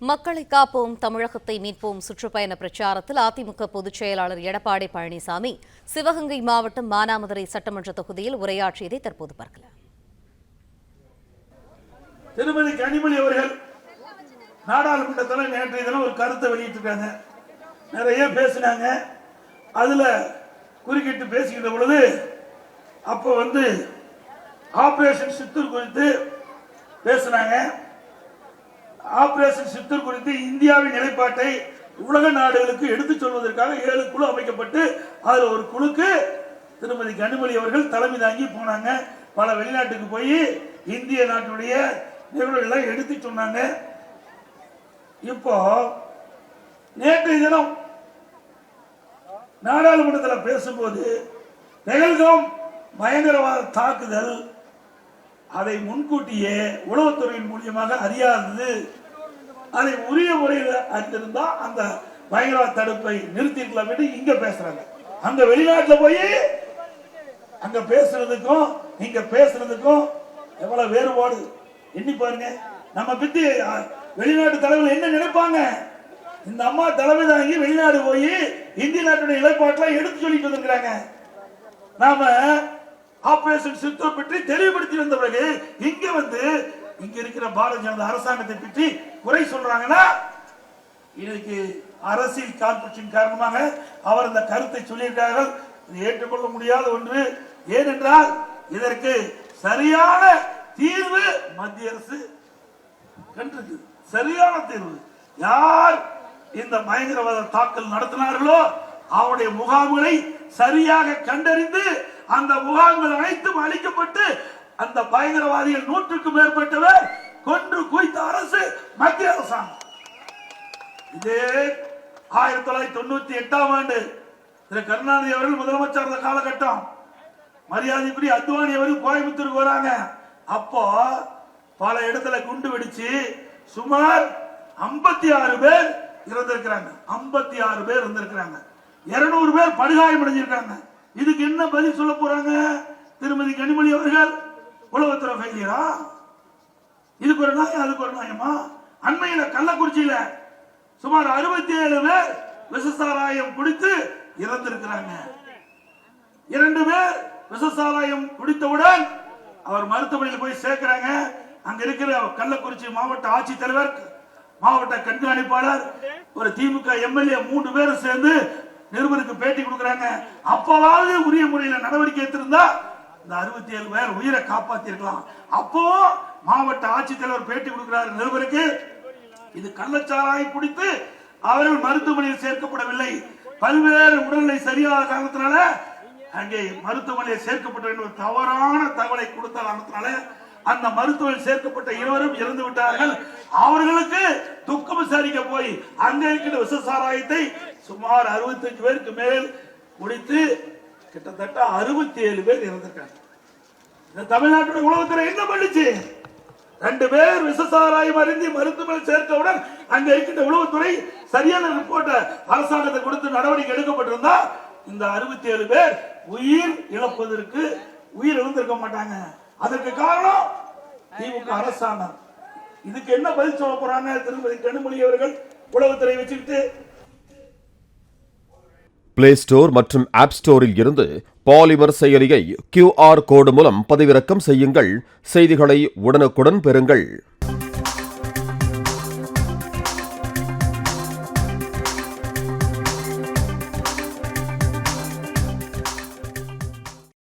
மக்களை காப்போம் தமிழகத்தை மீட்போம் சுற்றுப்பயண பிரச்சாரத்தில் அதிமுக பொதுச் செயலாளர் எடப்பாடி பழனிசாமி சிவகங்கை மாவட்டம் மானாமதுரை சட்டமன்ற தொகுதியில் உரையாற்றியதை தற்போது பார்க்கலாம். திருமதி கனிமொழி அவர்கள் நாடாளுமன்றத்தில் நேற்றைய தினம் ஒரு கருத்தை வெளியிட்டிருக்காங்க. நிறைய பேசினாங்க. அதுல குறுக்கிட்டு பேசுகின்ற பொழுது அப்போ ஆபரேஷன் சித்தூர் குறித்து பேசினாங்க. ஆபரேஷன் சித்தூர் குறித்து இந்தியாவின் நிலைப்பாட்டை உலக நாடுகளுக்கு எடுத்துச் சொல்வதற்காக 7 குழு அமைக்கப்பட்டு அதுல ஒரு குழுக்கு திருமதி கனிமொழி அவர்கள் தலைமை தாங்கி போனாங்க. பல வெளிநாட்டுக்கு போய் இந்திய நாட்டுடைய நிகழ்வுகளை எடுத்து சொன்னாங்க. இப்போ நேற்றைய தினம் நாடாளுமன்றத்தில் பேசும்போது பெஹல்காம் பயங்கரவாத தாக்குதல் அதை முன்கூட்டியே உளவுத்துறையின் மூலியமாக அறியாதது, அதை உரிய முறையில் அறிந்திருந்தா அந்த பயங்கரவாத தடுப்பை நிறுத்திருக்கலாம் என்று இங்க பேசுறாங்க. அங்க வெளிநாட்டில் போய் அங்க பேசுறதுக்கும் இங்க பேசுறதுக்கும் எவ்வளவு வேறுபாடு எண்ணி பாருங்க. நம்ம பத்தி வெளிநாட்டு தலைவர்கள் என்ன நினைப்பாங்க? இந்த அம்மா தலைமை தாங்கி வெளிநாடு போய் இந்திய நாட்டுடைய நிலைப்பாட்டில் எடுத்து சொல்லிட்டு வந்திருக்கிறாங்க. நாம ஆபரேஷன் சித்தூர் பற்றி தெளிவுபடுத்தி வந்த பிறகு இங்க இருக்கிற பாரதிய ஜனதா அரசாங்கத்தை பற்றி குறை சொல்றாங்கன்னா இன்னைக்கு அரசியல் காழ்ப்புணர்ச்சியின் காரணமாக அவர் அந்த கருத்தை சொல்லியிருக்கிறார்கள். இது ஏற்றுக்கொள்ள முடியாத ஒன்று. ஏனென்றால் இதற்கு சரியான தீர்வு மத்திய அரசு கண்டிருக்கு. சரியான தீர்வு. யார் இந்த பயங்கரவாத தாக்கல் நடத்தினார்களோ அவருடைய முகாம்களை சரியாக கண்டறிந்து அந்த முகாம்கள் அனைத்தும் அளிக்கப்பட்டு அந்த பயங்கரவாதிகள் 100க்கும் மேற்பட்டவர் கொன்று குவித்த அரசு மத்திய அரசாங்கம். இதே 1998ஆம் ஆண்டு திரு கருணாநிதி அவர்கள் முதலமைச்சர் இருந்த காலகட்டம், மரியாதைக்குரிய அத்வானி அவர்கள் கோயம்புத்தூருக்கு வராங்க. அப்போ பல இடத்துல குண்டு வெடிச்சு சுமார் 56 பேர் இறந்திருக்கிறாங்க. 56 பேர் இருந்திருக்கிறாங்க. 200 பேர் படுகாயம் அடைஞ்சிருக்காங்க. இதுக்கு என்ன பதில் சொல்ல போறாங்க திருமதி கனிமொழி அவர்கள்? உளவுத்துறை ஃபெயிலியரா? இதுக்கு ஒரு நியாயம் அதுக்கு ஒரு நியாயமா? அண்மையில கள்ளக்குறிச்சியில சுமார் 67 பேர் விஷசாராயம் குடித்து இறந்திருக்கிறாங்க. 2 பேர் விஷசாராயம் குடித்தவுடன் அவர் மருத்துவமனையில் போய் சேர்க்கிறாங்க. அங்க இருக்கிற கள்ளக்குறிச்சி மாவட்ட ஆட்சித்தலைவர், மாவட்ட கண்காணிப்பாளர், ஒரு திமுக எம்எல்ஏ 3 பேரும் சேர்ந்து நிருபருக்கு பேட்டி கொடுக்கிறாங்க. அப்பவாவது உரிய முறையில் நடவடிக்கை எடுத்திருந்தா இந்த 67 பேர் உயிரை காப்பாத்தி இருக்கலாம். அப்போ மாவட்ட ஆட்சித்தலைவர் பேட்டி கொடுக்கிறார் நிருபருக்கு. இது கள்ளச்சாராயம் குடித்து அவர்கள் மருத்துவமனையில் சேர்க்கப்படவில்லை, பல்வேறு உடல்நிலை சரியான காரணத்தினால அங்கே மருத்துவமனையில் சேர்க்கப்பட்ட தவறான தகவலை கொடுத்த காரணத்தினால அந்த மருத்துவமனையில் சேர்க்கப்பட்ட 2 இறந்து விட்டார்கள். அவர்களுக்கு துக்கம் விசாரிக்க போய் அங்க இருக்கிற விஷசாராயத்தை சுமார் 65 பேருக்கு மேல் குடித்து கிட்டத்தட்ட 67 பேர் இறந்திருக்காங்க. இந்த தமிழ்நாட்டுடைய உளவுத்துறை என்ன பண்ணுச்சு? 2 பேர் விஷசாராயம் அறிந்து மருத்துவமனையில் சேர்த்தவுடன் அங்க இருக்கின்ற உளவுத்துறை சரியான ரிப்போர்ட்டை அரசாங்கத்தை கொடுத்து நடவடிக்கை எடுக்கப்பட்டிருந்தா இந்த 67 பேர் உயிர் இழப்பதற்கு உயிர் இழந்திருக்க மாட்டாங்க. அதற்கு காரணம் திமுக அரசாங்கம். இதுக்கு என்ன பதில் சொல்ல போறாங்க திருமதி கனிமொழி அவர்கள் உளவுத்துறை வச்சுக்கிட்டு? பிளே ஸ்டோர் மற்றும் ஆப் ஸ்டோரில் இருந்து பாலிமர் செயலியை QR கோடு மூலம் பதிவிறக்கம் செய்யுங்கள். செய்திகளை உடனுக்குடன் பெறுங்கள்.